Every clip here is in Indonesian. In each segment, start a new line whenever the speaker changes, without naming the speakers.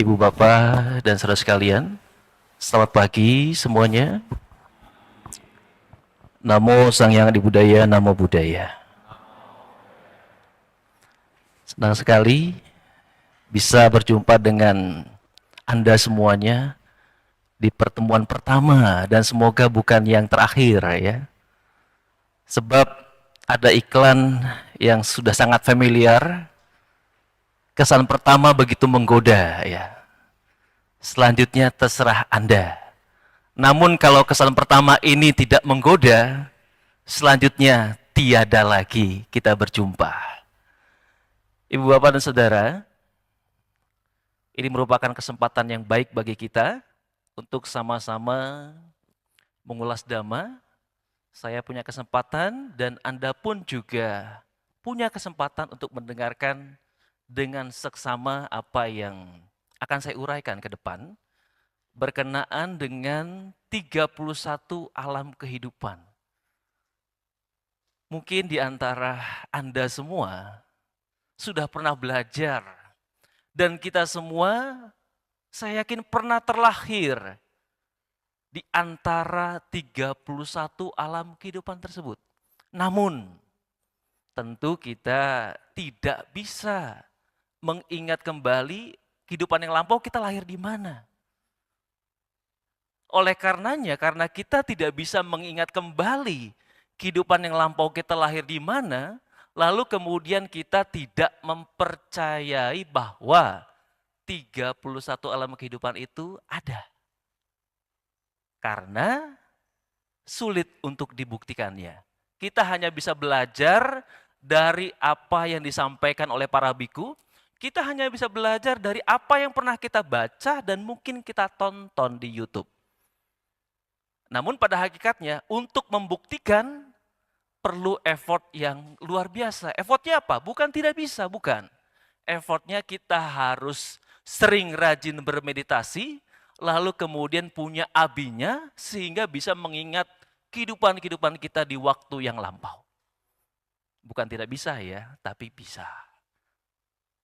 Ibu bapak dan saudara sekalian, selamat pagi semuanya. Namo Sang Hyang Adi Budaya, Namo Buddhaya. Senang sekali bisa berjumpa dengan Anda semuanya di pertemuan pertama dan semoga bukan yang terakhir ya. Sebab ada iklan yang sudah sangat familiar, kesan pertama begitu menggoda ya. Selanjutnya terserah Anda. Namun kalau kesan pertama ini tidak menggoda, selanjutnya tiada lagi kita berjumpa. Ibu bapak dan saudara, ini merupakan kesempatan yang baik bagi kita untuk sama-sama mengulas Dhamma. Saya punya kesempatan dan Anda pun juga punya kesempatan untuk mendengarkan dengan seksama apa yang akan saya uraikan ke depan berkenaan dengan 31 alam kehidupan. Mungkin di antara Anda semua sudah pernah belajar dan kita semua saya yakin pernah terlahir di antara 31 alam kehidupan tersebut. Namun tentu kita tidak bisa mengingat kembali kehidupan yang lampau kita lahir di mana. Oleh karenanya, karena kita tidak bisa mengingat kembali kehidupan yang lampau kita lahir di mana, lalu kemudian kita tidak mempercayai bahwa 31 alam kehidupan itu ada. Karena sulit untuk dibuktikannya. Kita hanya bisa belajar dari apa yang disampaikan oleh para biku, kita hanya bisa belajar dari apa yang pernah kita baca dan mungkin kita tonton di YouTube. Namun pada hakikatnya untuk membuktikan perlu effort yang luar biasa. Effortnya apa? Bukan tidak bisa, bukan. Effortnya kita harus sering rajin bermeditasi, lalu kemudian punya abinya sehingga bisa mengingat kehidupan-kehidupan kita di waktu yang lampau. Bukan tidak bisa ya, tapi bisa.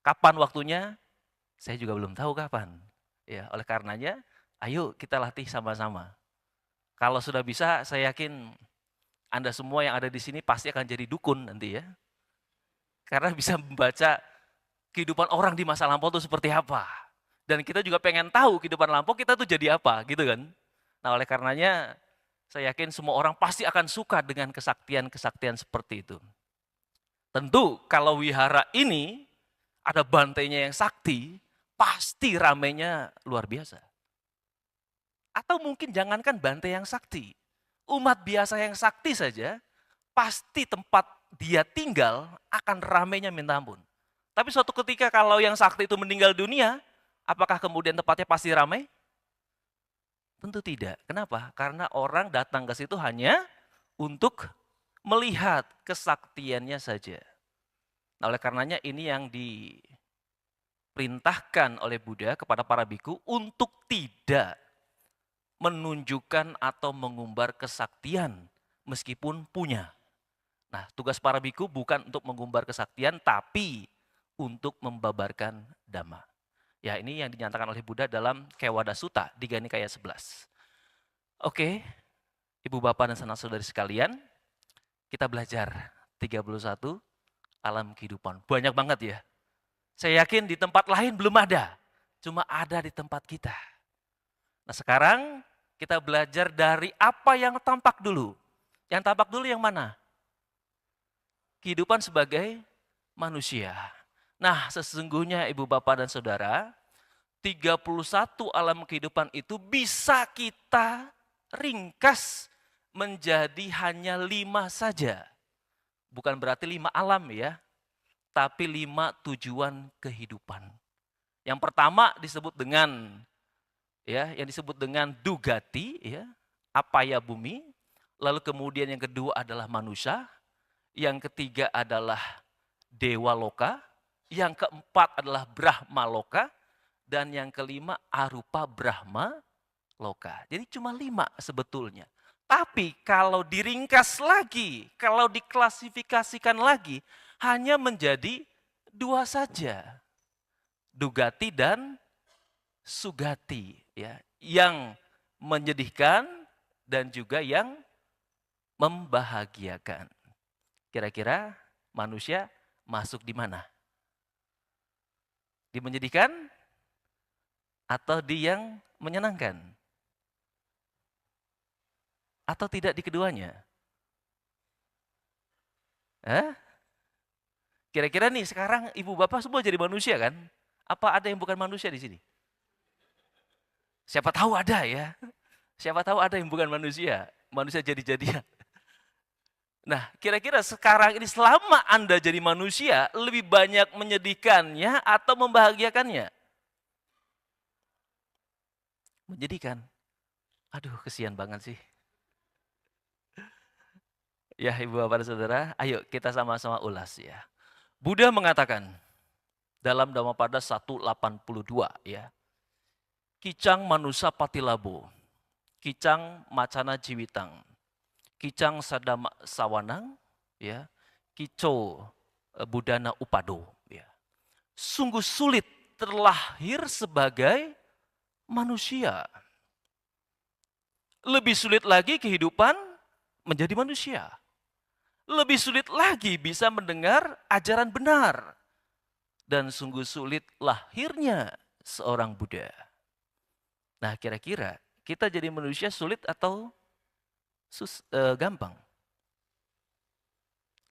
Kapan waktunya? Saya juga belum tahu kapan. Ya, oleh karenanya, ayo kita latih sama-sama. Kalau sudah bisa, saya yakin Anda semua yang ada di sini pasti akan jadi dukun nanti ya. Karena bisa membaca kehidupan orang di masa lampau itu seperti apa. Dan kita juga pengen tahu kehidupan lampau kita tuh jadi apa, gitu kan. Nah oleh karenanya, saya yakin semua orang pasti akan suka dengan kesaktian-kesaktian seperti itu. Tentu kalau wihara ini ada bantainya yang sakti, pasti ramenya luar biasa. Atau mungkin jangankan bantai yang sakti, umat biasa yang sakti saja, pasti tempat dia tinggal akan ramainya minta ampun. Tapi suatu ketika kalau yang sakti itu meninggal dunia, apakah kemudian tempatnya pasti ramai? Tentu tidak. Kenapa? Karena orang datang ke situ hanya untuk melihat kesaktiannya saja. Nah, oleh karenanya ini yang diperintahkan oleh Buddha kepada para biku untuk tidak menunjukkan atau mengumbar kesaktian meskipun punya. Nah, tugas para biku bukan untuk mengumbar kesaktian, tapi untuk membabarkan Dhamma. Ya, ini yang dinyatakan oleh Buddha dalam Kewada Sutta di Ganikaya 11. Oke, Ibu Bapak dan sanak saudari sekalian, kita belajar 31 alam kehidupan. Banyak banget ya. Saya yakin di tempat lain belum ada, cuma ada di tempat kita. Nah sekarang kita belajar dari apa yang tampak dulu. Yang tampak dulu yang mana? Kehidupan sebagai manusia. Nah sesungguhnya ibu bapak dan saudara, 31 alam kehidupan itu bisa kita ringkas menjadi hanya 5 saja. Bukan berarti 5 alam ya, tapi 5 tujuan kehidupan. Yang pertama disebut dengan yang disebut dengan dugati, ya, apaya bumi. Lalu kemudian yang kedua adalah manusia, yang ketiga adalah dewa loka, yang keempat adalah brahma loka, dan yang kelima arupa brahma loka. Jadi cuma 5 sebetulnya. Tapi kalau diringkas lagi, kalau diklasifikasikan lagi, hanya menjadi 2 saja. Dugati dan sugati, ya, yang menyedihkan dan juga yang membahagiakan. Kira-kira manusia masuk di mana? Di menyedihkan atau di yang menyenangkan? Atau tidak di keduanya? Hah? Kira-kira nih sekarang ibu bapak semua jadi manusia kan? Apa ada yang bukan manusia di sini? Siapa tahu ada ya. Siapa tahu ada yang bukan manusia. Manusia jadi-jadian. Nah, kira-kira sekarang ini selama Anda jadi manusia, lebih banyak menyedihkannya atau membahagiakannya? Menyedihkan. Aduh, kesian banget sih. Ya, Ibu Bapak dan Saudara, ayo kita sama-sama ulas ya. Buddha mengatakan dalam Dhammapada 182 ya. Kicang manusa patilabo, kicang macana jiwitang, kicang sadama sawanang, ya, kico budana upado. Ya. Sungguh sulit terlahir sebagai manusia. Lebih sulit lagi kehidupan menjadi manusia. Lebih sulit lagi bisa mendengar ajaran benar. Dan sungguh sulit lahirnya seorang Buddha. Nah, kira-kira kita jadi manusia sulit atau gampang?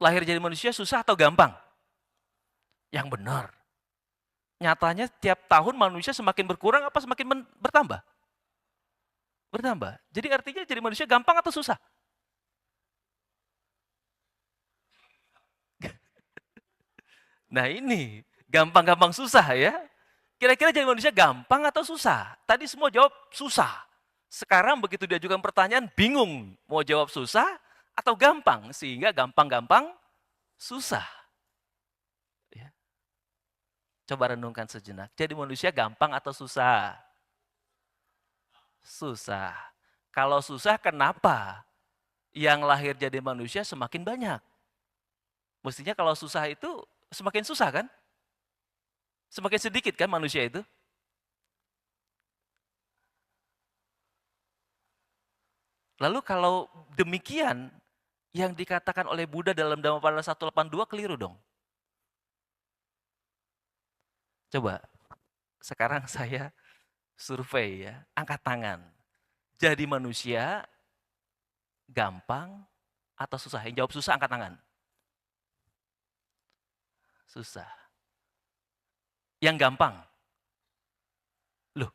Lahir jadi manusia susah atau gampang? Yang benar. Nyatanya tiap tahun manusia semakin berkurang apa semakin bertambah? Bertambah. Jadi artinya jadi manusia gampang atau susah? Nah ini, gampang-gampang susah ya. Kira-kira jadi manusia gampang atau susah? Tadi semua jawab susah. Sekarang begitu diajukan pertanyaan, bingung mau jawab susah atau gampang. Sehingga gampang-gampang susah. Ya. Coba renungkan sejenak. Jadi manusia gampang atau susah? Susah. Kalau susah kenapa yang lahir jadi manusia semakin banyak? Mestinya kalau susah itu semakin susah kan? Semakin sedikit kan manusia itu? Lalu kalau demikian, yang dikatakan oleh Buddha dalam Dhammapada 182 keliru dong. Coba, sekarang saya survei ya, angkat tangan. Jadi manusia gampang atau susah? Yang jawab susah angkat tangan. Susah. Yang gampang? Loh.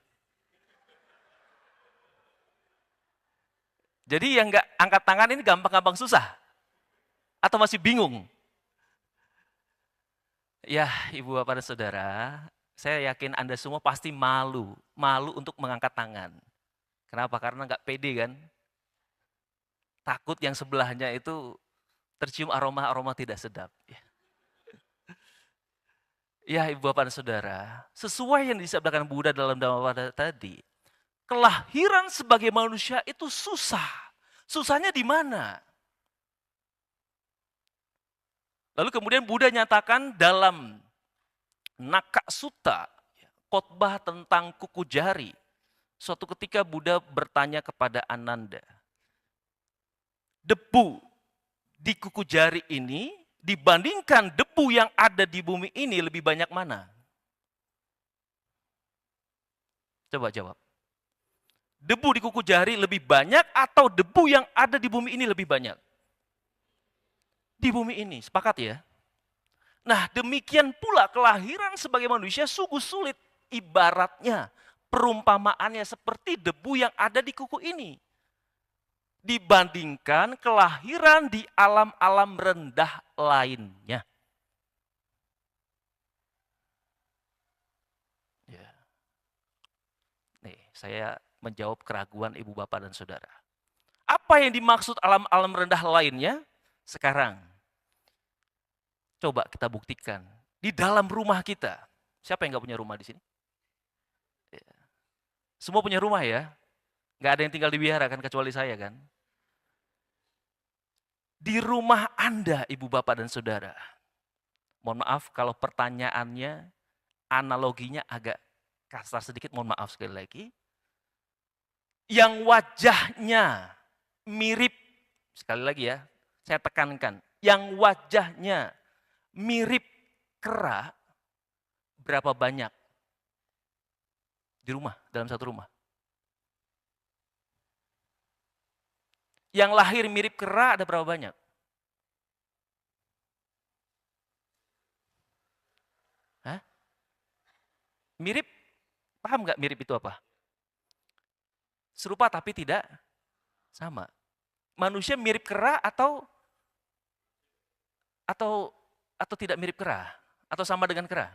Jadi yang nggak angkat tangan ini gampang-gampang susah? Atau masih bingung? Ya, Ibu Bapak dan Saudara, saya yakin Anda semua pasti malu. Malu untuk mengangkat tangan. Kenapa? Karena nggak pede kan? Takut yang sebelahnya itu tercium aroma-aroma tidak sedap. Ya Ibu Bapak dan Saudara, sesuai yang disabdakan Buddha dalam Dhammapada tadi, kelahiran sebagai manusia itu susah. Susahnya di mana? Lalu kemudian Buddha nyatakan dalam Naka Sutta, khotbah tentang kuku jari. Suatu ketika Buddha bertanya kepada Ananda, debu di kuku jari ini dibandingkan debu yang ada di bumi ini lebih banyak mana? Coba jawab. Debu di kuku jari lebih banyak atau debu yang ada di bumi ini lebih banyak? Di bumi ini, sepakat ya? Nah, demikian pula kelahiran sebagai manusia sungguh sulit. Ibaratnya, perumpamaannya seperti debu yang ada di kuku ini. Dibandingkan kelahiran di alam-alam rendah lainnya. Ya. Nih, saya menjawab keraguan ibu bapak dan saudara. Apa yang dimaksud alam-alam rendah lainnya? Sekarang, coba kita buktikan. Di dalam rumah kita, siapa yang nggak punya rumah di sini? Semua punya rumah ya? Nggak ada yang tinggal di wihara kan, kecuali saya kan? Di rumah Anda, ibu bapak dan saudara. Mohon maaf kalau pertanyaannya, analoginya agak kasar sedikit, mohon maaf sekali lagi, yang wajahnya mirip, sekali lagi ya, saya tekankan, yang wajahnya mirip kera, berapa banyak di rumah, dalam satu rumah? Yang lahir mirip kera ada berapa banyak? Hah? Mirip, paham nggak mirip itu apa? Serupa tapi tidak sama. Manusia mirip kera atau tidak mirip kera? Atau sama dengan kera?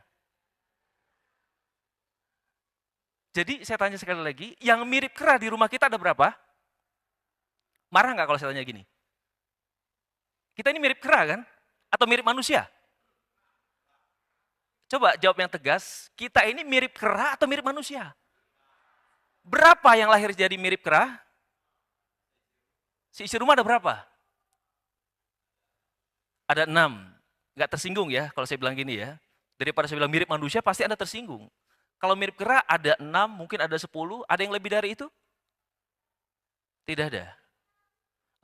Jadi saya tanya sekali lagi, yang mirip kera di rumah kita ada berapa? Marah nggak kalau saya tanya gini? Kita ini mirip kera kan? Atau mirip manusia? Coba jawab yang tegas, kita ini mirip kera atau mirip manusia? Berapa yang lahir jadi mirip kera? Seisi rumah ada berapa? Ada 6. Nggak tersinggung ya kalau saya bilang gini ya. Daripada saya bilang mirip manusia, pasti Anda tersinggung. Kalau mirip kera ada 6, mungkin ada 10, ada yang lebih dari itu? Tidak ada.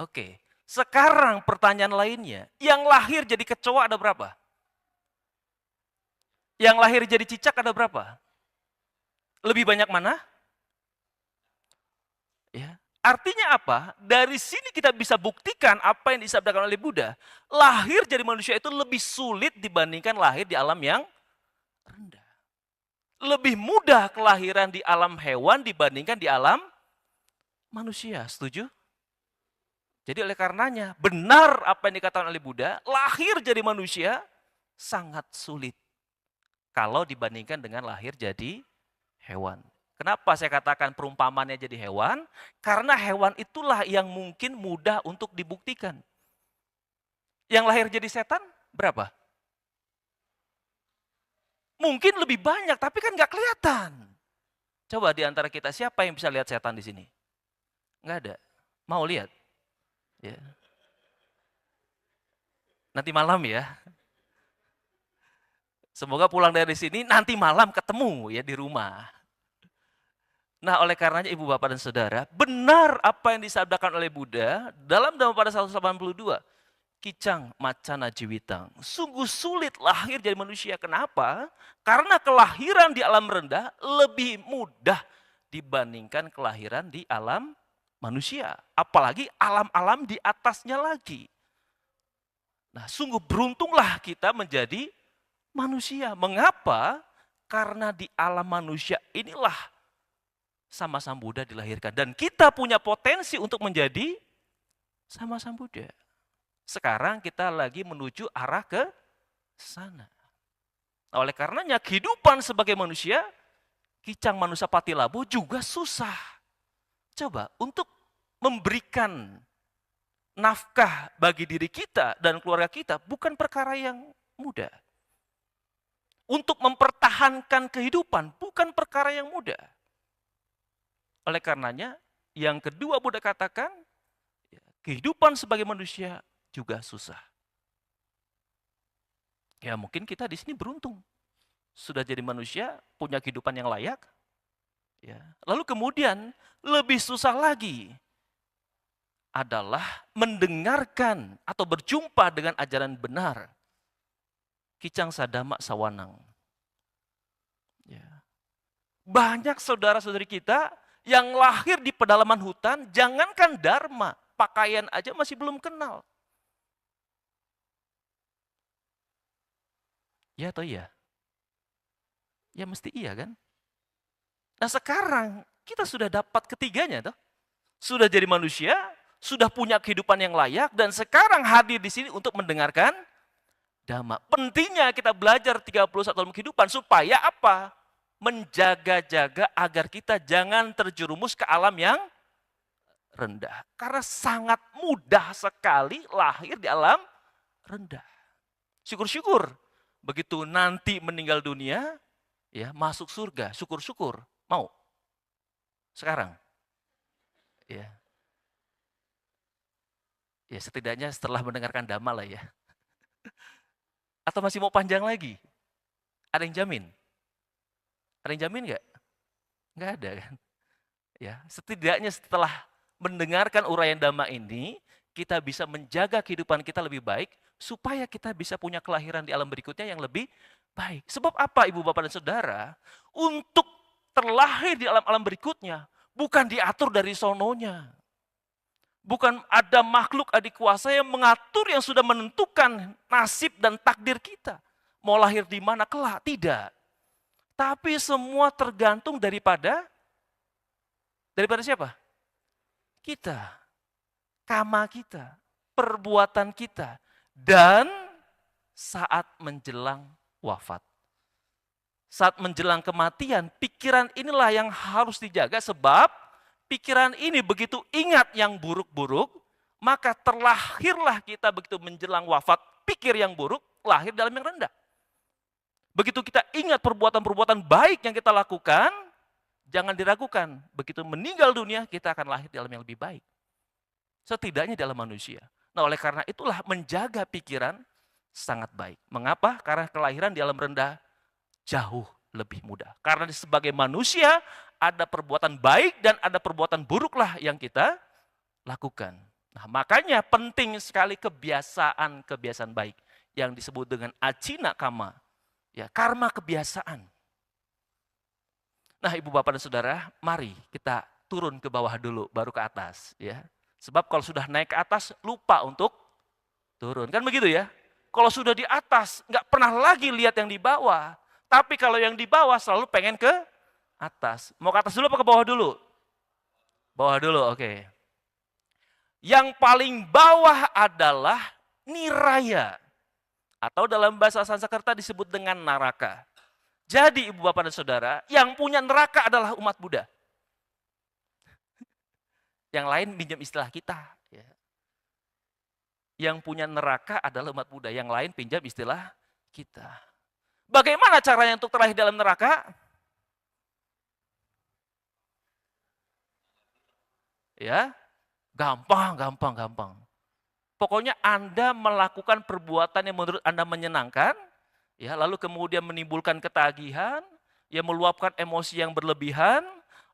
Oke, sekarang pertanyaan lainnya, yang lahir jadi kecoa ada berapa? Yang lahir jadi cicak ada berapa? Lebih banyak mana? Ya. Artinya apa? Dari sini kita bisa buktikan apa yang disabdakan oleh Buddha. Lahir jadi manusia itu lebih sulit dibandingkan lahir di alam yang rendah. Lebih mudah kelahiran di alam hewan dibandingkan di alam manusia. Setuju? Jadi oleh karenanya, benar apa yang dikatakan oleh Buddha, lahir jadi manusia sangat sulit kalau dibandingkan dengan lahir jadi hewan. Kenapa saya katakan perumpamannya jadi hewan? Karena hewan itulah yang mungkin mudah untuk dibuktikan. Yang lahir jadi setan berapa? Mungkin lebih banyak, tapi kan nggak kelihatan. Coba di antara kita siapa yang bisa lihat setan di sini? Nggak ada. Mau lihat? Ya. Nanti malam ya. Semoga pulang dari sini nanti malam ketemu ya di rumah. Nah, oleh karenanya Ibu Bapak dan Saudara, benar apa yang disabdakan oleh Buddha dalam Dhammapada 182. Kicang macana jiwitang. Sungguh sulit lahir jadi manusia. Kenapa? Karena kelahiran di alam rendah lebih mudah dibandingkan kelahiran di alam manusia. Apalagi alam-alam di atasnya lagi. Nah, sungguh beruntunglah kita menjadi manusia. Mengapa? Karena di alam manusia inilah sama Sang Buddha dilahirkan. Dan kita punya potensi untuk menjadi sama Sang Buddha. Sekarang kita lagi menuju arah ke sana. Nah, oleh karenanya kehidupan sebagai manusia, Kicang Manusapati Labu juga susah. Coba untuk memberikan nafkah bagi diri kita dan keluarga kita bukan perkara yang mudah. Untuk mempertahankan kehidupan bukan perkara yang mudah. Oleh karenanya, yang kedua Buddha katakan, kehidupan sebagai manusia juga susah. Ya mungkin kita di sini beruntung. Sudah jadi manusia, punya kehidupan yang layak. Ya. Lalu kemudian, lebih susah lagi adalah mendengarkan atau berjumpa dengan ajaran benar. Kicang Sadama Sawanang. Ya. Banyak saudara-saudari kita yang lahir di pedalaman hutan, jangankan dharma, pakaian aja masih belum kenal. Ya atau iya? Ya mesti iya kan? Nah sekarang kita sudah dapat ketiganya toh. Sudah jadi manusia, sudah punya kehidupan yang layak, dan sekarang hadir di sini untuk mendengarkan Dhamma. Pentingnya kita belajar 31 tahun kehidupan supaya apa? Menjaga-jaga agar kita jangan terjerumus ke alam yang rendah. Karena sangat mudah sekali lahir di alam rendah. Syukur-syukur begitu nanti meninggal dunia, ya masuk surga, syukur-syukur. Mau? Sekarang? Ya. Ya setidaknya setelah mendengarkan Dhamma lah ya. Atau masih mau panjang lagi? Ada yang jamin? Ada yang jamin nggak? Nggak ada kan? Ya, setidaknya setelah mendengarkan uraian Dhamma ini, kita bisa menjaga kehidupan kita lebih baik, supaya kita bisa punya kelahiran di alam berikutnya yang lebih baik. Sebab apa Ibu Bapak dan Saudara? Untuk terlahir di alam-alam berikutnya, bukan diatur dari sononya. Bukan ada makhluk adik kuasa yang mengatur, yang sudah menentukan nasib dan takdir kita. Mau lahir di mana kelak, tidak. Tapi semua tergantung daripada siapa? Kita, karma kita, perbuatan kita, dan saat menjelang wafat. Saat menjelang kematian, pikiran inilah yang harus dijaga, sebab pikiran ini begitu ingat yang buruk-buruk, maka terlahirlah kita begitu menjelang wafat, pikir yang buruk, lahir dalam yang rendah. Begitu kita ingat perbuatan-perbuatan baik yang kita lakukan, jangan diragukan, begitu meninggal dunia, kita akan lahir dalam yang lebih baik. Setidaknya dalam manusia. Nah, oleh karena itulah menjaga pikiran sangat baik. Mengapa? Karena kelahiran di alam rendah jauh lebih mudah. Karena sebagai manusia ada perbuatan baik dan ada perbuatan buruklah yang kita lakukan. Nah, makanya penting sekali kebiasaan-kebiasaan baik yang disebut dengan acina kama. Ya, karma kebiasaan. Nah, Ibu Bapak dan Saudara, mari kita turun ke bawah dulu baru ke atas, ya. Sebab kalau sudah naik ke atas lupa untuk turun. Kan begitu ya? Kalau sudah di atas nggak pernah lagi lihat yang di bawah. Tapi kalau yang di bawah selalu pengen ke atas. Mau ke atas dulu apa ke bawah dulu? Bawah dulu, oke. Yang paling bawah adalah niraya. Atau dalam bahasa Sanskerta disebut dengan naraka. Jadi Ibu Bapak dan Saudara, yang punya neraka adalah umat Buddha. Yang lain pinjam istilah kita. Ya. Yang punya neraka adalah umat Buddha, yang lain pinjam istilah kita. Bagaimana caranya untuk terlahir dalam neraka? Ya, gampang. Pokoknya Anda melakukan perbuatan yang menurut Anda menyenangkan, ya, lalu kemudian menimbulkan ketagihan, ya, meluapkan emosi yang berlebihan,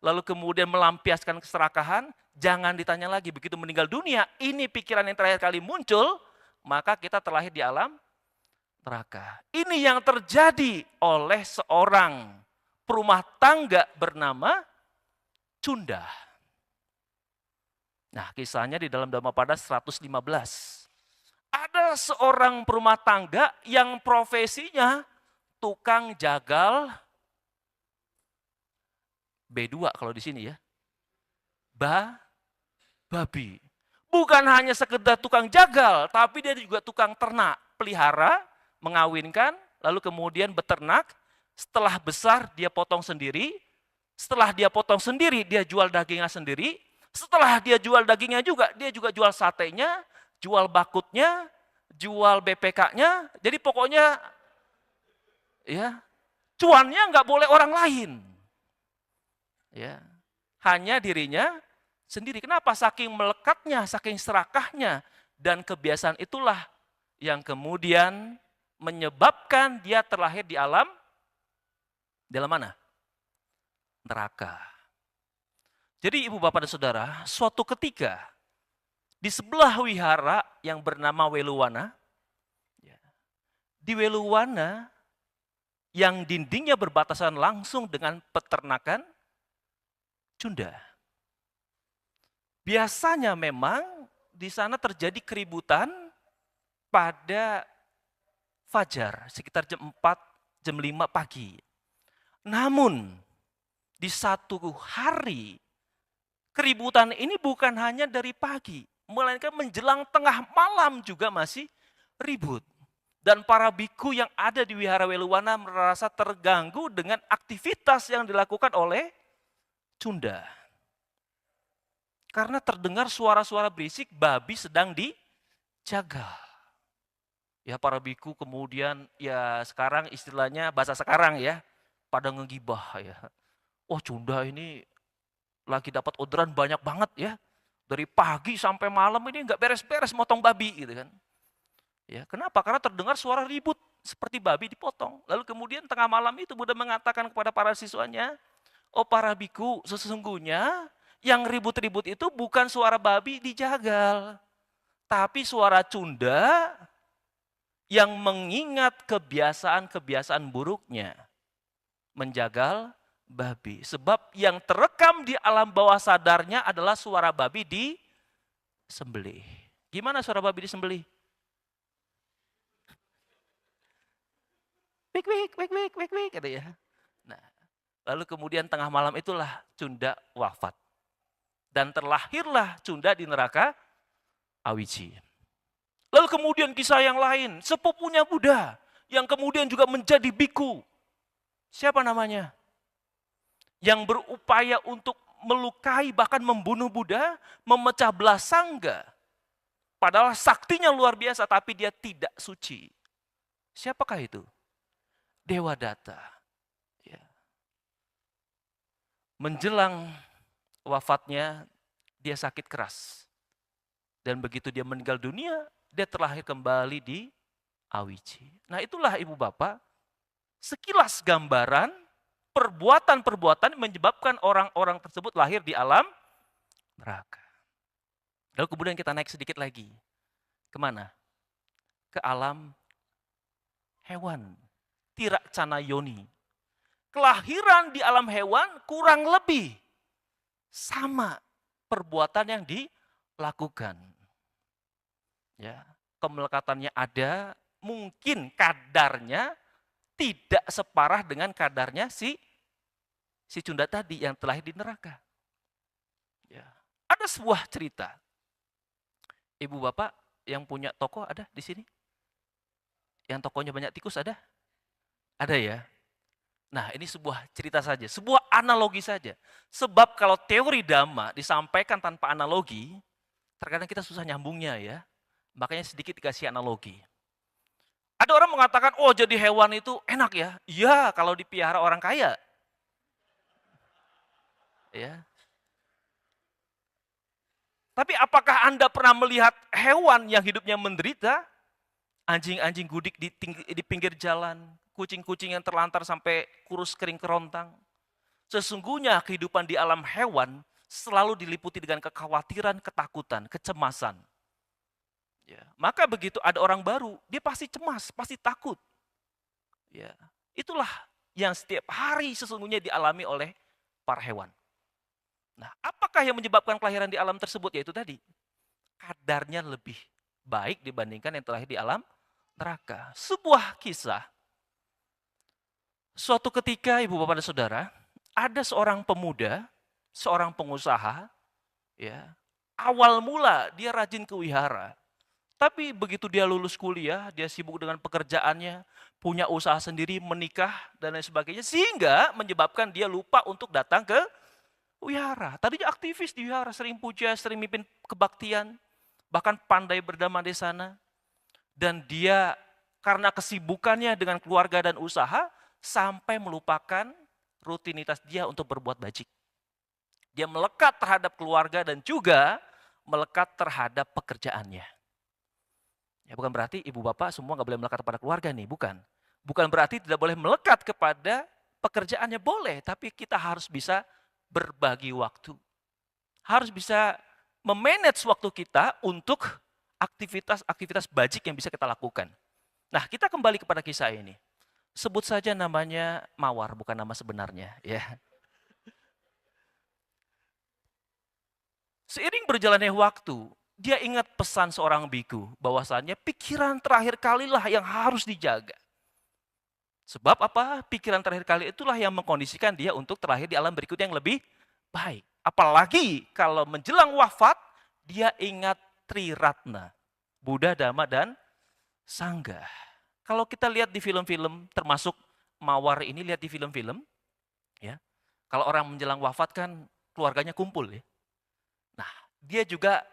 lalu kemudian melampiaskan keserakahan, jangan ditanya lagi, begitu meninggal dunia, ini pikiran yang terakhir kali muncul, maka kita terlahir di alam neraka. Ini yang terjadi oleh seorang perumah tangga bernama Cunda. Nah, kisahnya di dalam Dhammapada 115. Ada seorang perumah tangga yang profesinya tukang jagal B2 kalau di sini ya. Babi. Bukan hanya sekedar tukang jagal, tapi dia juga tukang ternak, pelihara, mengawinkan, lalu kemudian beternak, setelah besar dia potong sendiri, setelah dia potong sendiri, dia jual dagingnya sendiri, setelah dia jual dagingnya juga, dia juga jual satenya, jual bakutnya, jual BPK-nya, jadi pokoknya ya cuannya nggak boleh orang lain. Ya, hanya dirinya sendiri. Kenapa? Saking melekatnya, saking serakahnya, dan kebiasaan itulah yang kemudian menyebabkan dia terlahir di alam mana? Neraka. Jadi Ibu Bapak dan Saudara, suatu ketika di sebelah wihara yang bernama Weluwana, di Weluwana yang dindingnya berbatasan langsung dengan peternakan Cunda. Biasanya memang di sana terjadi keributan pada fajar, sekitar jam 4, jam 5 pagi. Namun di satu hari, keributan ini bukan hanya dari pagi, melainkan menjelang tengah malam juga masih ribut. Dan para biku yang ada di Wihara Weluwana merasa terganggu dengan aktivitas yang dilakukan oleh Cunda. Karena terdengar suara-suara berisik babi sedang dijaga. Ya, para biku kemudian ya sekarang istilahnya bahasa sekarang ya, pada ngegibah ya. Oh, Cunda ini lagi dapat orderan banyak banget ya. Dari pagi sampai malam ini nggak beres-beres motong babi gitu kan. Ya, kenapa? Karena terdengar suara ribut seperti babi dipotong. Lalu kemudian tengah malam itu Buddha mengatakan kepada para siswanya, Oh para biku, sesungguhnya yang ribut-ribut itu bukan suara babi dijagal, tapi suara cunda yang mengingat kebiasaan-kebiasaan buruknya menjagal babi. Sebab yang terekam di alam bawah sadarnya adalah suara babi disembelih. Gimana suara babi disembelih? Wik wik wik wik wik wik gitu ya. Nah, lalu kemudian tengah malam itulah Cunda wafat. Dan terlahirlah Cunda di neraka Awiji. Lalu kemudian kisah yang lain, sepupunya Buddha yang kemudian juga menjadi biku. Siapa namanya? Yang berupaya untuk melukai bahkan membunuh Buddha, memecah belah sangga. Padahal saktinya luar biasa tapi dia tidak suci. Siapakah itu? Dewadatta. Ya. Menjelang wafatnya dia sakit keras. Dan begitu dia meninggal dunia, dia terlahir kembali di Awiji. Nah itulah ibu bapak, sekilas gambaran perbuatan-perbuatan menyebabkan orang-orang tersebut lahir di alam neraka. Lalu kemudian kita naik sedikit lagi. Kemana? Ke alam hewan. Tirak cana yoni. Kelahiran di alam hewan kurang lebih sama perbuatan yang dilakukan. Ya, kemelekatannya ada, mungkin kadarnya tidak separah dengan kadarnya si Cunda tadi yang terlahir di neraka. Ya. Ada sebuah cerita. Ibu bapak yang punya toko ada di sini? Yang tokonya banyak tikus ada? Ada ya? Nah ini sebuah cerita saja, sebuah analogi saja. Sebab kalau teori Dhamma disampaikan tanpa analogi, terkadang kita susah nyambungnya ya. Makanya sedikit dikasih analogi. Ada orang mengatakan, oh jadi hewan itu enak ya. Iya kalau dipelihara orang kaya. Ya. Tapi apakah Anda pernah melihat hewan yang hidupnya menderita? Anjing-anjing gudik di pinggir jalan, kucing-kucing yang terlantar sampai kurus kering kerontang. Sesungguhnya kehidupan di alam hewan selalu diliputi dengan kekhawatiran, ketakutan, kecemasan. Ya, maka begitu ada orang baru, dia pasti cemas, pasti takut. Ya, itulah yang setiap hari sesungguhnya dialami oleh para hewan. Nah, apakah yang menyebabkan kelahiran di alam tersebut? Yaitu tadi, kadarnya lebih baik dibandingkan yang terlahir di alam neraka. Sebuah kisah, suatu ketika ibu bapak dan saudara, ada seorang pemuda, seorang pengusaha, ya, awal mula dia rajin ke wihara. Tapi begitu dia lulus kuliah, dia sibuk dengan pekerjaannya, punya usaha sendiri, menikah, dan lain sebagainya. Sehingga menyebabkan dia lupa untuk datang ke wihara. Tadinya aktivis di wihara, sering puja, sering mimpin kebaktian, bahkan pandai berdamai di sana. Dan dia karena kesibukannya dengan keluarga dan usaha, sampai melupakan rutinitas dia untuk berbuat bajik. Dia melekat terhadap keluarga dan juga melekat terhadap pekerjaannya. Ya, bukan berarti ibu bapak semua nggak boleh melekat kepada keluarga nih, bukan. Bukan berarti tidak boleh melekat kepada pekerjaannya, boleh. Tapi kita harus bisa berbagi waktu. Harus bisa memanage waktu kita untuk aktivitas-aktivitas bajik yang bisa kita lakukan. Nah, kita kembali kepada kisah ini. Sebut saja namanya Mawar, bukan nama sebenarnya. Ya. Seiring berjalannya waktu, dia ingat pesan seorang biku, bahwasannya pikiran terakhir kalilah yang harus dijaga. Sebab apa? Pikiran terakhir kali itulah yang mengkondisikan dia untuk terlahir di alam berikut yang lebih baik. Apalagi kalau menjelang wafat, dia ingat Triratna, Buddha, Dhamma, dan Sangha. Kalau kita lihat di film-film, termasuk Mawar ini, lihat di film-film, ya. Kalau orang menjelang wafat kan keluarganya kumpul ya. Nah, dia juga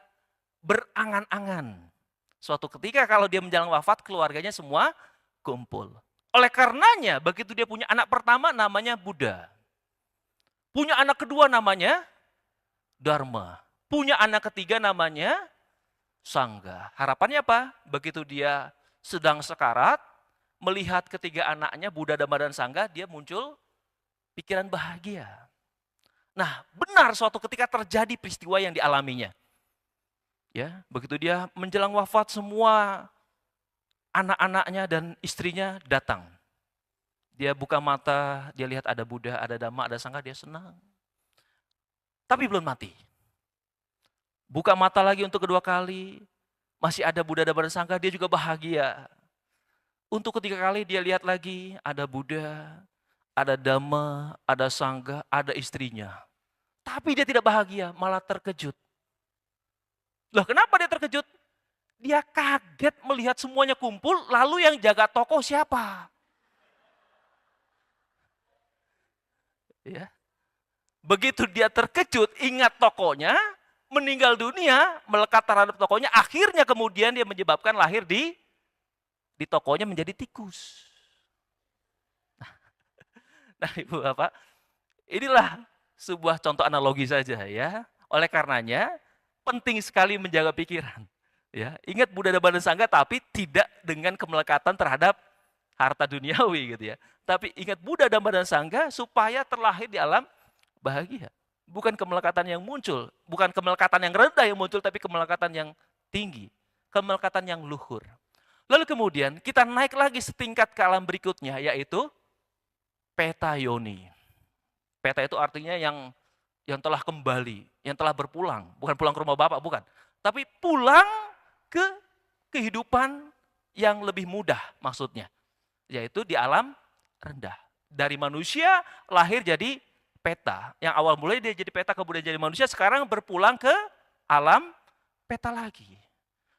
berangan-angan. Suatu ketika kalau dia menjelang wafat, keluarganya semua kumpul. Oleh karenanya, begitu dia punya anak pertama namanya Buddha. Punya anak kedua namanya Dharma. Punya anak ketiga namanya Sangha. Harapannya apa? Begitu dia sedang sekarat, melihat ketiga anaknya Buddha, Dhamma, dan Sangha, dia muncul pikiran bahagia. Nah, benar suatu ketika terjadi peristiwa yang dialaminya. Ya, begitu dia menjelang wafat semua anak-anaknya dan istrinya datang. Dia buka mata, dia lihat ada Buddha, ada Dhamma, ada Sangha, dia senang. Tapi belum mati. Buka mata lagi untuk kedua kali, masih ada Buddha, Dhamma, dan Sangha, dia juga bahagia. Untuk ketiga kali dia lihat lagi, ada Buddha, ada Dhamma, ada Sangha, ada istrinya. Tapi dia tidak bahagia, malah terkejut. Loh, kenapa dia terkejut? Dia kaget melihat semuanya kumpul, lalu yang jaga toko siapa? Ya. Begitu dia terkejut, ingat tokonya, meninggal dunia, melekat terhadap tokonya, akhirnya kemudian dia menyebabkan lahir di tokonya menjadi tikus. Nah, Ibu Bapak, inilah sebuah contoh analogi saja ya. Oleh karenanya, penting sekali menjaga pikiran. Ya, ingat Buddha dan Sangha tapi tidak dengan kemelekatan terhadap harta duniawi gitu ya. Tapi ingat Buddha dan Sangha supaya terlahir di alam bahagia. Bukan kemelekatan yang muncul, bukan kemelekatan yang rendah yang muncul, tapi kemelekatan yang tinggi, kemelekatan yang luhur. Lalu kemudian kita naik lagi setingkat ke alam berikutnya, yaitu peta yoni. Peta itu artinya yang telah kembali, yang telah berpulang, bukan pulang ke rumah Bapak, bukan. Tapi pulang ke kehidupan yang lebih mudah maksudnya. Yaitu di alam rendah. Dari manusia lahir jadi peta. Yang awal mulai dia jadi peta, kemudian jadi manusia, sekarang berpulang ke alam peta lagi.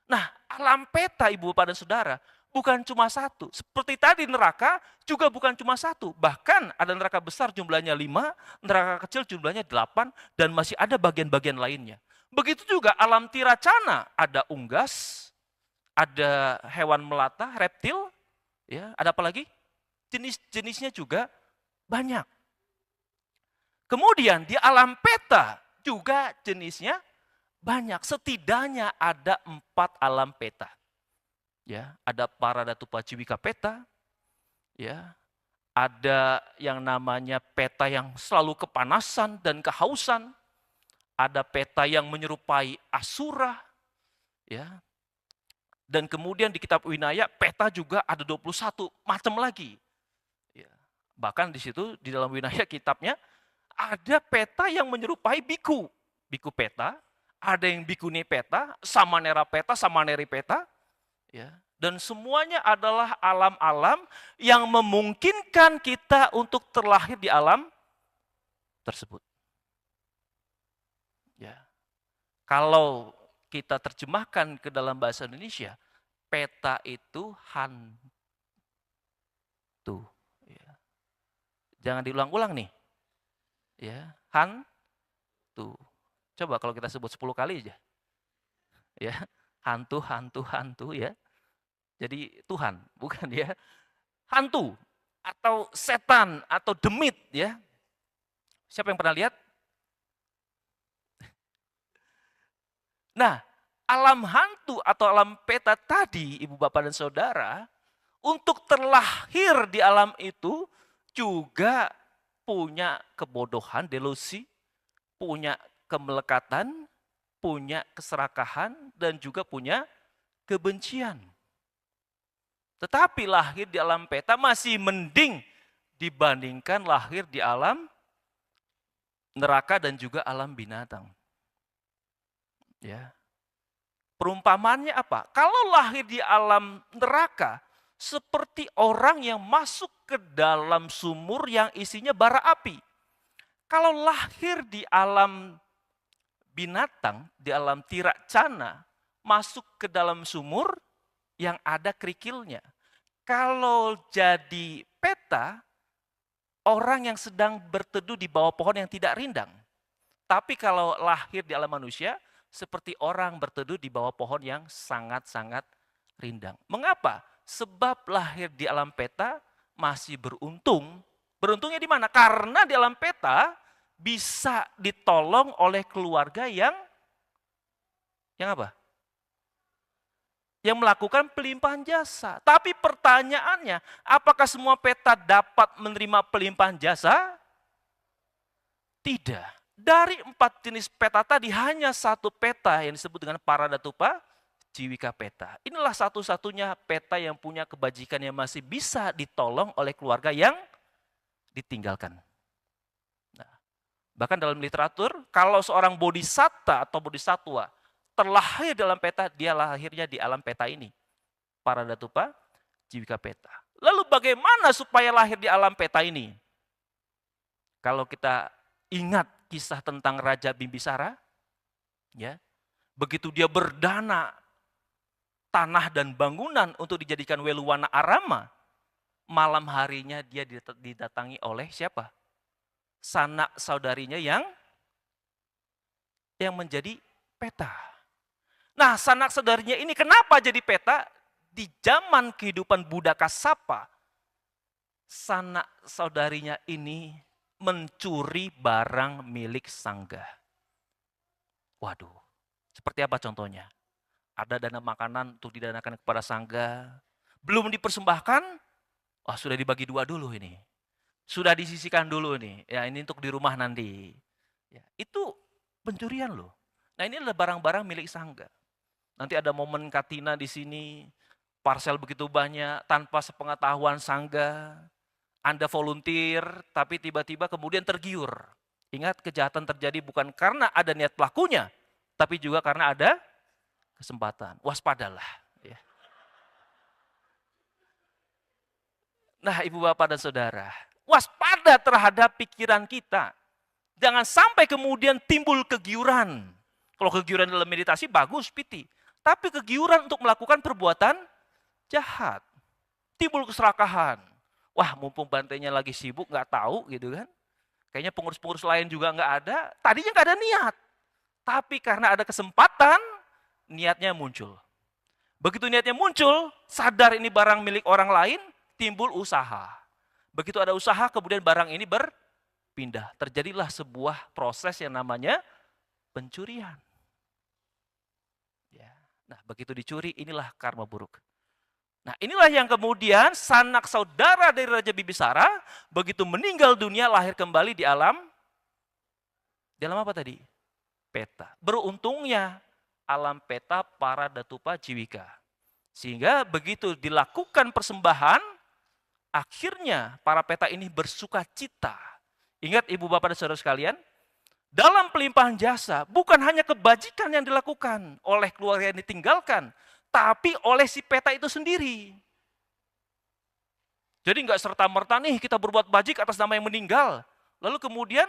Nah, alam peta Ibu Bapak dan Saudara, bukan cuma satu. Seperti tadi neraka juga bukan cuma satu. Bahkan ada neraka besar jumlahnya 5, neraka kecil jumlahnya 8, dan masih ada bagian-bagian lainnya. Begitu juga alam tiracana, ada unggas, ada hewan melata, reptil, ya, ada apa lagi? Jenis-jenisnya juga banyak. Kemudian di alam peta juga jenisnya banyak. Setidaknya ada 4 alam peta. Ya, ada Paradatupaciwika peta, ya, ada yang namanya peta yang selalu kepanasan dan kehausan, ada peta yang menyerupai asura, ya, dan kemudian di kitab Winaya peta juga ada 21 macam lagi. Ya, bahkan di situ di dalam Winaya kitabnya ada peta yang menyerupai biku, biku peta, ada yang bikuni peta, samanera peta, samaneri peta. Ya, dan semuanya adalah alam-alam yang memungkinkan kita untuk terlahir di alam tersebut. Ya. Kalau kita terjemahkan ke dalam bahasa Indonesia, peta itu hantu. Ya. Jangan diulang-ulang nih. Ya, hantu. Coba kalau kita sebut 10 kali aja. Ya, hantu, hantu, hantu ya. Jadi Tuhan, bukan ya. Hantu atau setan atau demit ya. Siapa yang pernah lihat? Nah, alam hantu atau alam peta tadi, Ibu Bapak dan Saudara, untuk terlahir di alam itu juga punya kebodohan, delusi, punya kemelekatan, punya keserakahan, dan juga punya kebencian. Tetapi lahir di alam peta masih mending dibandingkan lahir di alam neraka dan juga alam binatang. Ya. Perumpamannya apa? Kalau lahir di alam neraka, seperti orang yang masuk ke dalam sumur yang isinya bara api. Kalau lahir di alam binatang, di alam tiracana, masuk ke dalam sumur yang ada kerikilnya. Kalau jadi peta, orang yang sedang berteduh di bawah pohon yang tidak rindang. Tapi kalau lahir di alam manusia, seperti orang berteduh di bawah pohon yang sangat-sangat rindang. Mengapa? Sebab lahir di alam peta masih beruntung. Beruntungnya di mana? Karena di alam peta bisa ditolong oleh keluarga yang apa? Yang melakukan pelimpahan jasa. Tapi pertanyaannya, apakah semua peta dapat menerima pelimpahan jasa? Tidak. Dari 4 jenis peta tadi hanya satu peta yang disebut dengan Paradatupa Jiwika peta. Inilah satu-satunya peta yang punya kebajikan yang masih bisa ditolong oleh keluarga yang ditinggalkan. Nah, bahkan dalam literatur, kalau seorang bodhisatta atau bodhisatwa terlahir dalam peta, dia lahirnya di alam peta ini. Paradatupa Jiwika peta. Lalu bagaimana supaya lahir di alam peta ini? Kalau kita ingat kisah tentang Raja Bimbisara, ya, begitu dia berdana tanah dan bangunan untuk dijadikan Weluwana Arama, malam harinya dia didatangi oleh siapa? Sanak saudarinya yang menjadi peta. Nah, sanak saudarinya ini kenapa jadi peta? Di zaman kehidupan Buddha Kassapa, sanak saudarinya ini mencuri barang milik sangga. Waduh, seperti apa contohnya? Ada dana makanan untuk didanakan kepada sangga, belum dipersembahkan, wah sudah dibagi 2 dulu ini. Sudah disisihkan dulu nih, ya ini untuk di rumah nanti. Ya, itu pencurian loh. Nah ini adalah barang-barang milik sangga. Nanti ada momen katina di sini, parsel begitu banyak, tanpa sepengetahuan sangga, Anda volunteer, tapi tiba-tiba kemudian tergiur. Ingat, kejahatan terjadi bukan karena ada niat pelakunya, tapi juga karena ada kesempatan. Waspadalah. Ya. Nah, Ibu, Bapak, dan Saudara, waspada terhadap pikiran kita. Jangan sampai kemudian timbul kegiuran. Kalau kegiuran dalam meditasi bagus, piti. Tapi kegiuran untuk melakukan perbuatan jahat. Timbul keserakahan. Wah, mumpung bantainya lagi sibuk, nggak tahu gitu kan. Kayaknya pengurus-pengurus lain juga nggak ada. Tadinya nggak ada niat. Tapi karena ada kesempatan, niatnya muncul. Begitu niatnya muncul, sadar ini barang milik orang lain, timbul usaha. Begitu ada usaha, kemudian barang ini berpindah. Terjadilah sebuah proses yang namanya pencurian. Ya. Nah, begitu dicuri, inilah karma buruk. Nah, inilah yang kemudian sanak saudara dari Raja Bimbisara begitu meninggal dunia lahir kembali di alam apa tadi? Peta. Beruntungnya alam peta Paradatupa Jiwika. Sehingga begitu dilakukan persembahan, akhirnya para peta ini bersuka cita. Ingat Ibu, Bapak, dan Saudara sekalian, dalam pelimpahan jasa bukan hanya kebajikan yang dilakukan oleh keluarga yang ditinggalkan, tapi oleh si peta itu sendiri. Jadi nggak serta-merta nih kita berbuat bajik atas nama yang meninggal. Lalu kemudian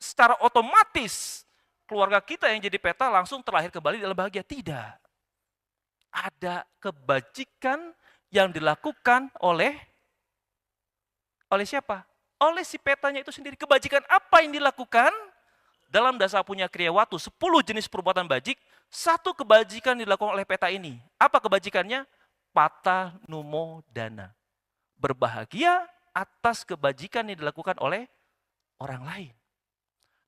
secara otomatis keluarga kita yang jadi peta langsung terlahir kembali dalam bahagia. Tidak. Ada kebajikan yang dilakukan oleh siapa? Oleh si petanya itu sendiri. Kebajikan apa yang dilakukan? Dalam Dasa Punya Kriya Watu, 10 jenis perbuatan bajik, 1 kebajikan dilakukan oleh peta ini. Apa kebajikannya? Pata Numo Dana. Berbahagia atas kebajikan yang dilakukan oleh orang lain.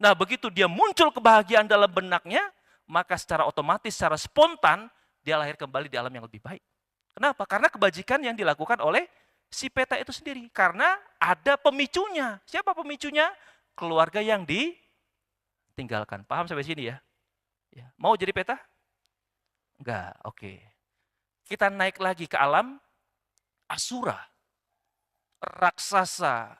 Nah, begitu dia muncul kebahagiaan dalam benaknya, maka secara otomatis, secara spontan, dia lahir kembali di alam yang lebih baik. Kenapa? Karena kebajikan yang dilakukan oleh si peta itu sendiri. Karena ada pemicunya. Siapa pemicunya? Keluarga yang ditinggalkan. Paham sampai sini ya? Mau jadi peta? Enggak, oke. Kita naik lagi ke alam asura, raksasa,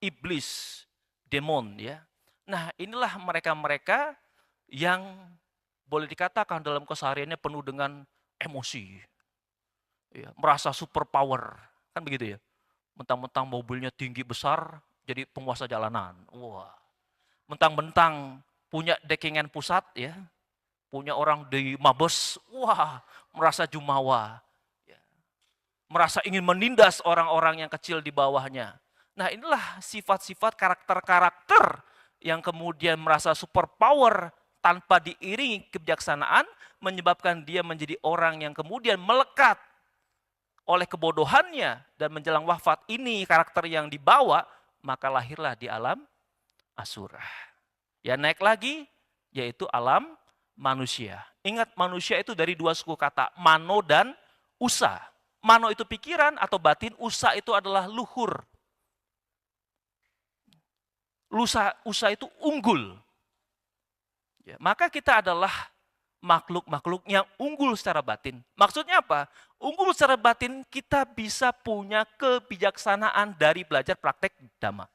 iblis, demon ya. Nah, inilah mereka-mereka yang boleh dikatakan dalam kesehariannya penuh dengan emosi. Ya, merasa super power, kan begitu ya. Mentang-mentang mobilnya tinggi besar, jadi penguasa jalanan. Wah. Mentang-mentang punya dekingan pusat ya, punya orang di Mabes, wah, merasa jumawa. Ya. Merasa ingin menindas orang-orang yang kecil di bawahnya. Nah, inilah sifat-sifat karakter-karakter yang kemudian merasa super power tanpa diiringi kebijaksanaan, menyebabkan dia menjadi orang yang kemudian melekat oleh kebodohannya dan menjelang wafat ini karakter yang dibawa, maka lahirlah di alam asura. Ya naik lagi, yaitu alam manusia. Ingat manusia itu dari 2 suku kata, mano dan usa. Mano itu pikiran atau batin, usa itu adalah luhur. Usa itu unggul. Ya, maka kita adalah makhluk-makhluk yang unggul secara batin. Maksudnya apa? Unggul secara batin kita bisa punya kebijaksanaan dari belajar praktek Dhamma.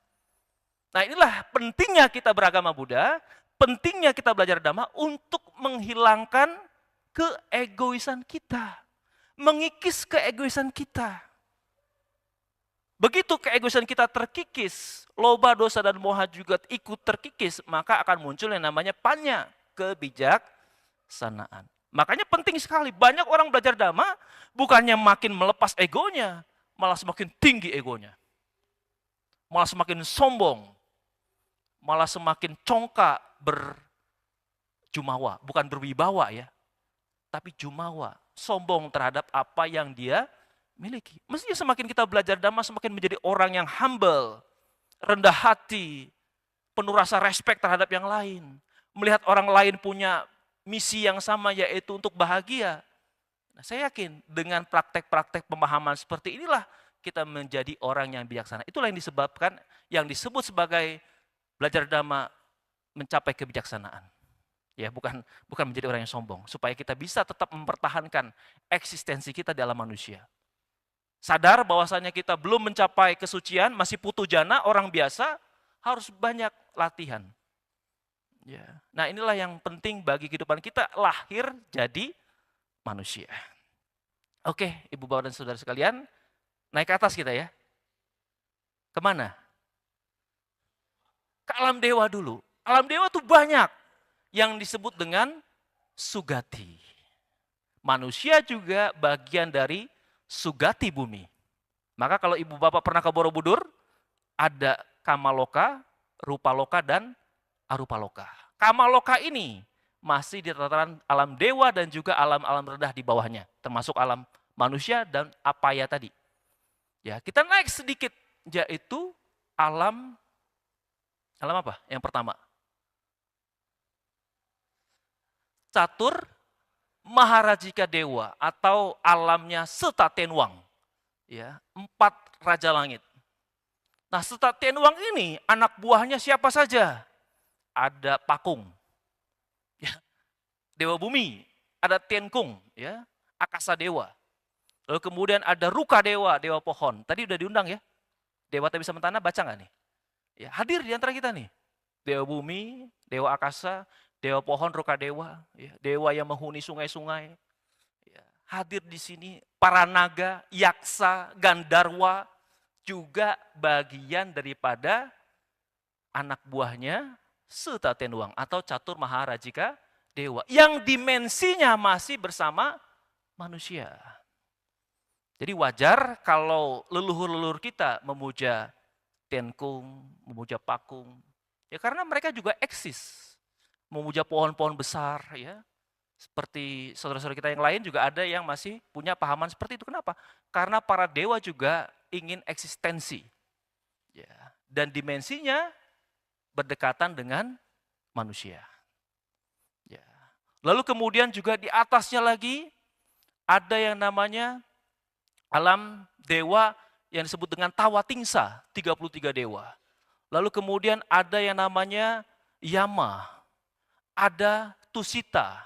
Nah inilah pentingnya kita beragama Buddha, pentingnya kita belajar Dhamma untuk menghilangkan keegoisan kita. Mengikis keegoisan kita. Begitu keegoisan kita terkikis, loba, dosa, dan moha juga ikut terkikis, maka akan muncul yang namanya panya, kebijaksanaan. Makanya penting sekali, banyak orang belajar Dhamma, bukannya makin melepas egonya, malah semakin tinggi egonya. Malah semakin sombong, malah semakin congkak berjumawa, bukan berwibawa ya, tapi jumawa, sombong terhadap apa yang dia miliki. Mestinya semakin kita belajar Dhamma, semakin menjadi orang yang humble, rendah hati, penuh rasa respect terhadap yang lain. Melihat orang lain punya misi yang sama, yaitu untuk bahagia. Nah, saya yakin dengan praktek-praktek pemahaman seperti inilah kita menjadi orang yang bijaksana. Itulah yang disebabkan, yang disebut sebagai belajar Dhamma mencapai kebijaksanaan. Ya, bukan menjadi orang yang sombong, supaya kita bisa tetap mempertahankan eksistensi kita dalam manusia. Sadar bahwasanya kita belum mencapai kesucian, masih putu jana, orang biasa, harus banyak latihan. Ya. Nah inilah yang penting bagi kehidupan kita, lahir jadi manusia. Oke, ibu bapak dan saudara sekalian, naik ke atas kita ya. Kemana? Ke alam dewa dulu. Alam dewa tuh banyak yang disebut dengan sugati. Manusia juga bagian dari sugati bumi. Maka kalau ibu bapak pernah ke Borobudur, ada Kamaloka, Rupaloka, dan Arupaloka. Kamaloka ini masih di tataran alam dewa dan juga alam-alam rendah di bawahnya, termasuk alam manusia dan apaya tadi. Ya, kita naik sedikit, yaitu alam apa? Yang pertama, Catur Maharajika Dewa atau alamnya Setatenwang. Ya, 4 raja langit. Nah, Setatenwang ini anak buahnya siapa saja? Ada Pakung, ya, dewa bumi, ada Tenkung, ya, Akasa Dewa. Lalu kemudian ada Ruka Dewa, dewa pohon. Tadi udah diundang ya. Dewa Tak Bisa Mentana, baca nggak nih? Ya, hadir di antara kita nih. Dewa bumi, dewa akasa, dewa pohon, Ruka Dewa, ya, dewa yang menghuni sungai-sungai. Ya, hadir di sini para naga, yaksa, gandarwa, juga bagian daripada anak buahnya Setatenwang atau Catur Maharajika Dewa. Yang dimensinya masih bersama manusia. Jadi wajar kalau leluhur-leluhur kita memuja Tenkung, memuja Pakung. Ya karena mereka juga eksis. Memuja pohon-pohon besar ya. Seperti saudara-saudara kita yang lain juga ada yang masih punya pahaman seperti itu. Kenapa? Karena para dewa juga ingin eksistensi. Ya, dan dimensinya berdekatan dengan manusia. Ya. Lalu kemudian juga di atasnya lagi ada yang namanya alam dewa yang disebut dengan Tawatingsa, 33 dewa. Lalu kemudian ada yang namanya Yama, ada Tusita,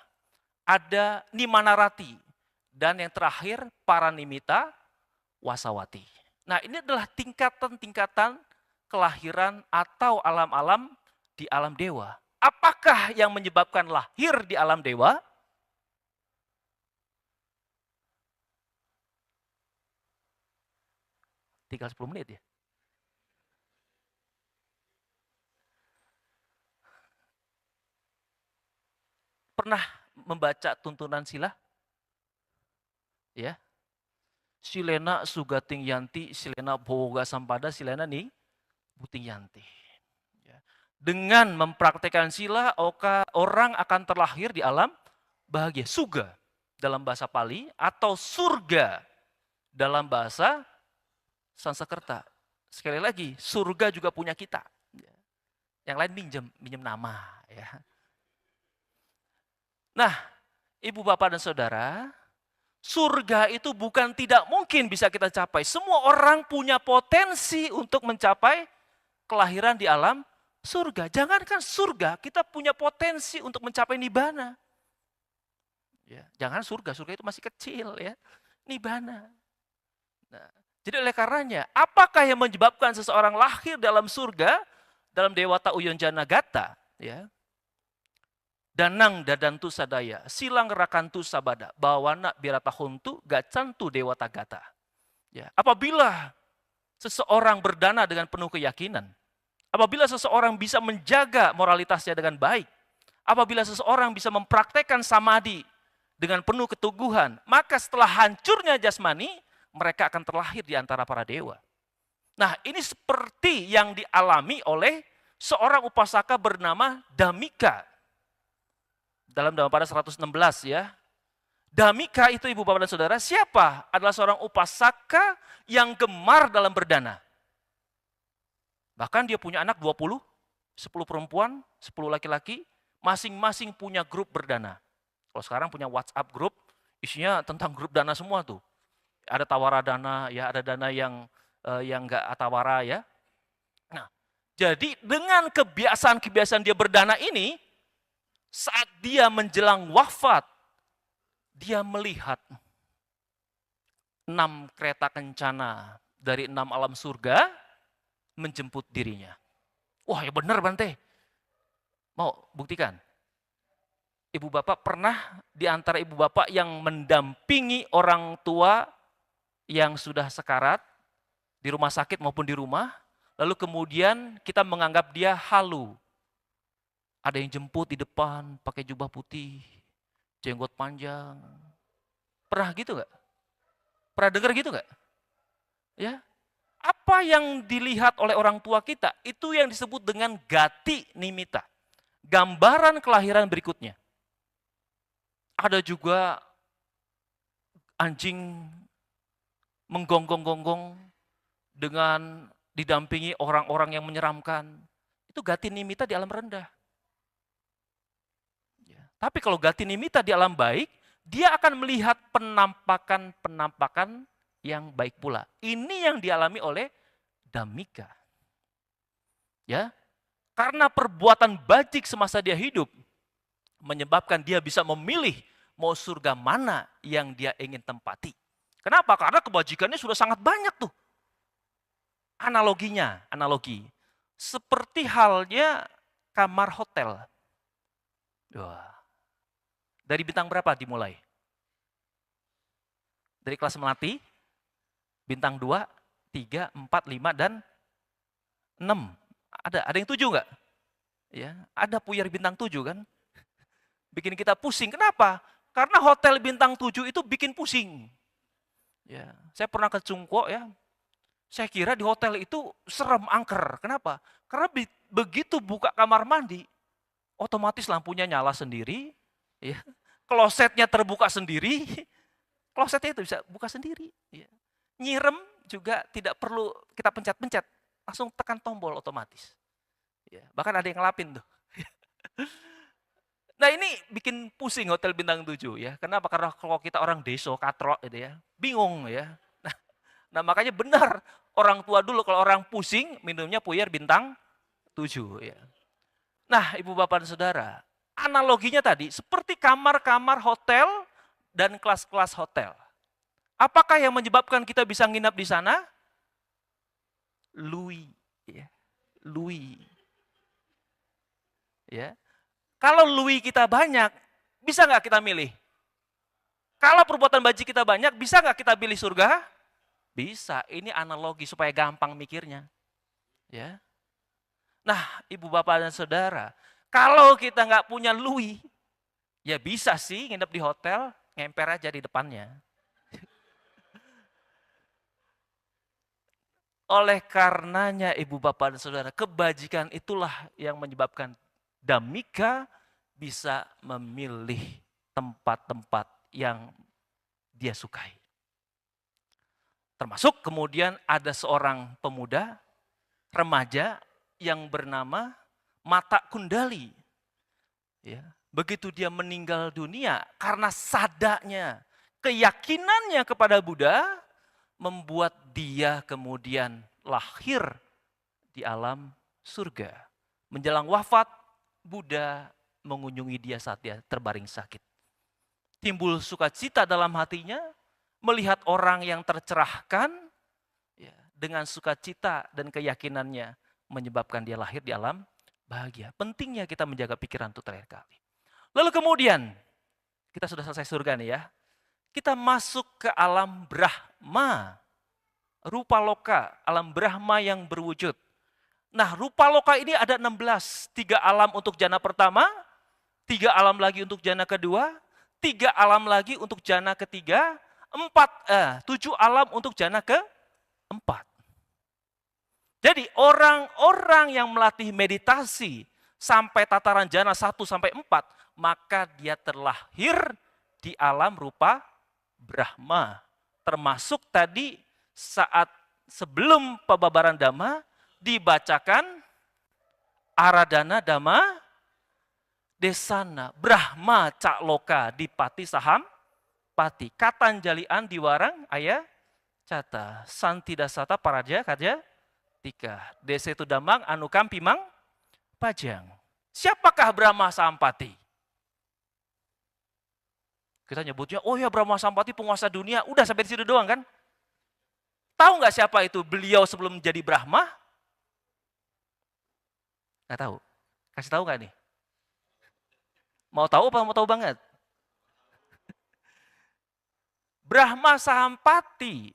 ada Nimanarati, dan yang terakhir Paranimita Wasawati. Nah ini adalah tingkatan-tingkatan kelahiran atau alam-alam di alam dewa. Apakah yang menyebabkan lahir di alam dewa? Tinggal 10 menit ya. Pernah membaca tuntunan sila? Ya. Silena Sugating Yanti, Silena Boga Sampada, Silena nih Buting Yanti. Ya. Dengan mempraktekkan sila, orang akan terlahir di alam bahagia. Suga dalam bahasa Pali atau surga dalam bahasa Sanskerta. Sekali lagi, surga juga punya kita. Yang lain minjem nama. Ya. Nah, ibu bapak dan saudara, surga itu bukan tidak mungkin bisa kita capai. Semua orang punya potensi untuk mencapai kelahiran di alam surga. Jangankan surga, kita punya potensi untuk mencapai nibana. Ya, jangan surga itu masih kecil ya. Nibana. Nah, jadi oleh karenanya, apakah yang menyebabkan seseorang lahir dalam surga, dalam Dewata Uyonjana Gata, ya? Danang dadantu sadaya, silang rakantu sabada, bawana biratahuntu gacantu Dewata Gata. Ya, apabila seseorang berdana dengan penuh keyakinan, apabila seseorang bisa menjaga moralitasnya dengan baik, apabila seseorang bisa mempraktekkan samadhi dengan penuh keteguhan, maka setelah hancurnya jasmani, mereka akan terlahir di antara para dewa. Nah, ini seperti yang dialami oleh seorang upasaka bernama Damika. Dalam Dhammapada 116 ya. Damika itu ibu bapak dan saudara, siapa? Adalah seorang upasaka yang gemar dalam berdana. Bahkan dia punya anak 20, 10 perempuan, 10 laki-laki, masing-masing punya grup berdana. Kalau sekarang punya WhatsApp grup, isinya tentang grup dana semua tuh. Ada tawara dana, ya ada dana yang enggak tawara ya. Nah, jadi dengan kebiasaan-kebiasaan dia berdana ini, saat dia menjelang wafat, dia melihat 6 kereta kencana dari 6 alam surga menjemput dirinya. Wah, ya benar Bante. Mau buktikan? Ibu bapak pernah di antara ibu bapak yang mendampingi orang tua yang sudah sekarat di rumah sakit maupun di rumah, lalu kemudian kita menganggap dia halu. Ada yang jemput di depan pakai jubah putih, jenggot panjang. Pernah gitu nggak? Pernah dengar gitu nggak? Ya, apa yang dilihat oleh orang tua kita itu yang disebut dengan gati nimita, gambaran kelahiran berikutnya. Ada juga anjing menggonggong-gonggong dengan didampingi orang-orang yang menyeramkan. Itu gati nimita di alam rendah. Tapi kalau gati nimita di alam baik, dia akan melihat penampakan-penampakan yang baik pula. Ini yang dialami oleh Damika. Ya, karena perbuatan bajik semasa dia hidup menyebabkan dia bisa memilih mau surga mana yang dia ingin tempati. Kenapa? Karena kebajikannya sudah sangat banyak tuh. Analogi. Seperti halnya kamar hotel. Wah. Dari bintang berapa dimulai? Dari kelas melati, bintang 2, 3, 4, 5, dan 6. Ada yang 7 enggak? Ya, ada puyer bintang 7 kan? Bikin kita pusing. Kenapa? Karena hotel bintang 7 itu bikin pusing. Ya, saya pernah ke Cungko ya. Saya kira di hotel itu serem angker. Kenapa? Karena begitu buka kamar mandi, otomatis lampunya nyala sendiri, ya. Klosetnya terbuka sendiri, klosetnya itu bisa buka sendiri. Ya. Nyirem juga tidak perlu kita pencet-pencet, langsung tekan tombol otomatis. Ya. Bahkan ada yang ngelapin tuh. Nah ini bikin pusing hotel bintang 7 ya. Kenapa? Karena kalau kita orang deso, katrok gitu ya, bingung ya. Nah makanya benar, orang tua dulu kalau orang pusing minumnya puyer bintang 7 ya. Nah ibu bapak dan saudara, analoginya tadi seperti kamar-kamar hotel dan kelas-kelas hotel. Apakah yang menyebabkan kita bisa nginap di sana? Lui, ya. Lui. Ya. Kalau lui kita banyak, bisa nggak kita milih? Kalau perbuatan bajik kita banyak, bisa nggak kita pilih surga? Bisa. Ini analogi supaya gampang mikirnya. Ya. Nah, ibu bapak dan saudara, kalau kita nggak punya lui, ya bisa sih nginep di hotel, ngemper aja di depannya. Oleh karenanya ibu bapak dan saudara, kebajikan itulah yang menyebabkan Damika bisa memilih tempat-tempat yang dia sukai. Termasuk kemudian ada seorang pemuda, remaja yang bernama Mata Kundali. Ya, begitu dia meninggal dunia karena sadanya, keyakinannya kepada Buddha membuat dia kemudian lahir di alam surga. Menjelang wafat, Buddha mengunjungi dia saat dia terbaring sakit. Timbul sukacita dalam hatinya, melihat orang yang tercerahkan, ya, dengan sukacita dan keyakinannya menyebabkan dia lahir di alam bahagia. Pentingnya kita menjaga pikiran itu terakhir kali. Lalu kemudian, kita sudah selesai surga nih ya. Kita masuk ke alam Brahma. Rupa loka, alam Brahma yang berwujud. Nah, rupa loka ini ada 16. 3 alam untuk jana pertama, 3 alam lagi untuk jana kedua, 3 alam lagi untuk jana ketiga, 7 alam untuk jana keempat. Jadi orang-orang yang melatih meditasi sampai tataran jana 1 sampai 4, maka dia terlahir di alam rupa Brahma. Termasuk tadi saat sebelum pembabaran Dhamma dibacakan Aradhana Dhamma Desana Brahma Cakloka Dipati Saham Pati Katanjalian Diwarang Ayah Cata Santidasata Paraja Karja Tika Desetu Damang Anukam Pimang Pajang. Siapakah Brahma Sampati? Kita nyebutnya, oh ya Brahma Sampati penguasa dunia, udah sampai di situ doang kan? Tahu nggak siapa itu beliau sebelum menjadi Brahma? Nggak tahu. Kasih tahu nggak nih? Mau tahu apa mau tahu banget? Brahma Sampati,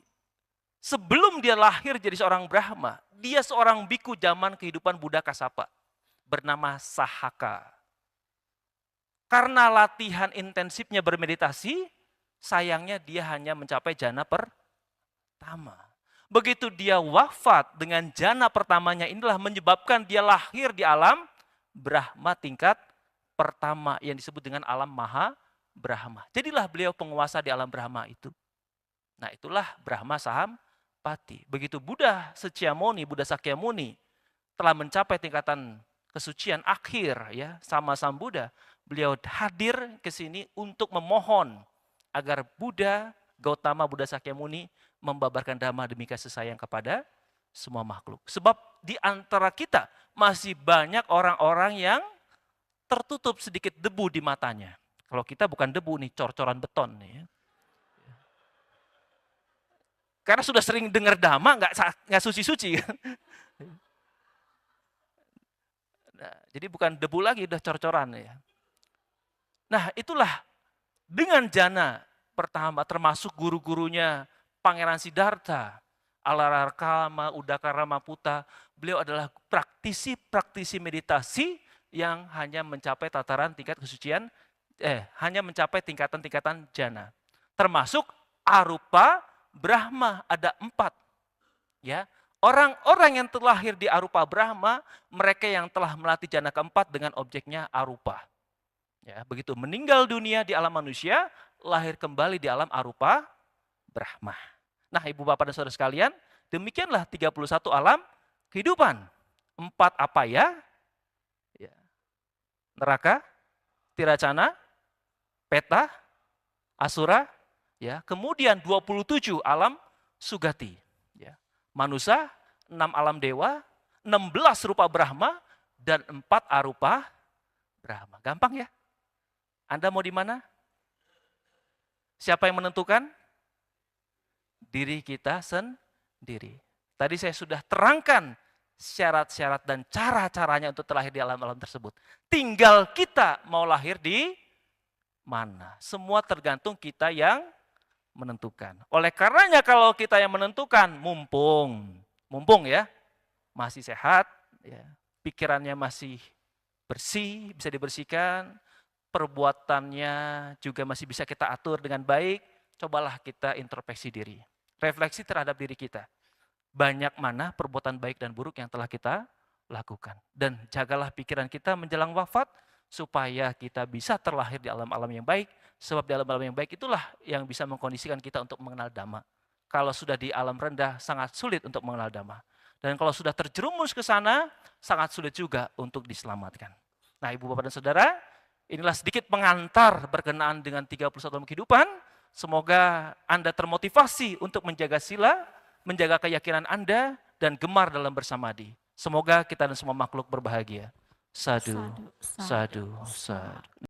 sebelum dia lahir jadi seorang Brahma, dia seorang biku zaman kehidupan Buddha Kasapa, bernama Sahaka. Karena latihan intensifnya bermeditasi, sayangnya dia hanya mencapai jana pertama. Begitu dia wafat dengan jana pertamanya, inilah menyebabkan dia lahir di alam Brahma tingkat pertama yang disebut dengan alam Maha Brahma. Jadilah beliau penguasa di alam Brahma itu. Nah, itulah Brahma Sampati. Begitu Buddha Sekyamuni, Buddha Sakyamuni telah mencapai tingkatan kesucian akhir ya sama Sang Buddha, beliau hadir ke sini untuk memohon agar Buddha Gautama Buddha Sakyamuni membabarkan Dhamma demi kasih sayang kepada semua makhluk. Sebab di antara kita masih banyak orang-orang yang tertutup sedikit debu di matanya. Kalau kita bukan debu nih, cor-coran beton nih. Ya. Karena sudah sering dengar Dhamma, nggak suci-suci. Nah, jadi bukan debu lagi, udah cor-coran ya. Nah, itulah dengan jana pertama, termasuk guru-gurunya Pangeran Siddhartha, Alararkama, Udakarama Puta, beliau adalah praktisi meditasi yang hanya mencapai tataran tingkat kesucian, hanya mencapai tingkatan-tingkatan jana. Termasuk arupa Brahma, ada 4. Ya. Orang-orang yang terlahir di arupa Brahma, mereka yang telah melatih jana keempat dengan objeknya arupa. Ya, begitu meninggal dunia di alam manusia, lahir kembali di alam arupa Brahma. Nah, Ibu Bapak dan Saudara sekalian, demikianlah 31 alam kehidupan. 4 apa ya? Neraka, tiracana, peta, asura, ya. Kemudian 27 alam sugati, ya. Manusia, 6 alam dewa, 16 rupa Brahma, dan 4 arupa Brahma. Gampang ya? Anda mau di mana? Siapa yang menentukan? Diri kita sendiri. Tadi saya sudah terangkan syarat-syarat dan cara-caranya untuk terlahir di alam-alam tersebut. Tinggal kita mau lahir di mana. Semua tergantung kita yang menentukan. Oleh karenanya kalau kita yang menentukan, mumpung ya, masih sehat, ya, pikirannya masih bersih, bisa dibersihkan, perbuatannya juga masih bisa kita atur dengan baik, cobalah kita introspeksi diri. Refleksi terhadap diri kita. Banyak mana perbuatan baik dan buruk yang telah kita lakukan. Dan jagalah pikiran kita menjelang wafat, supaya kita bisa terlahir di alam-alam yang baik, sebab di alam-alam yang baik itulah yang bisa mengkondisikan kita untuk mengenal Dhamma. Kalau sudah di alam rendah, sangat sulit untuk mengenal Dhamma. Dan kalau sudah terjerumus ke sana, sangat sulit juga untuk diselamatkan. Nah, Ibu Bapak dan Saudara, inilah sedikit pengantar berkenaan dengan 31 tahun kehidupan. Semoga Anda termotivasi untuk menjaga sila, menjaga keyakinan Anda, dan gemar dalam bersamadi. Semoga kita dan semua makhluk berbahagia. Sadu, sadu, sadu.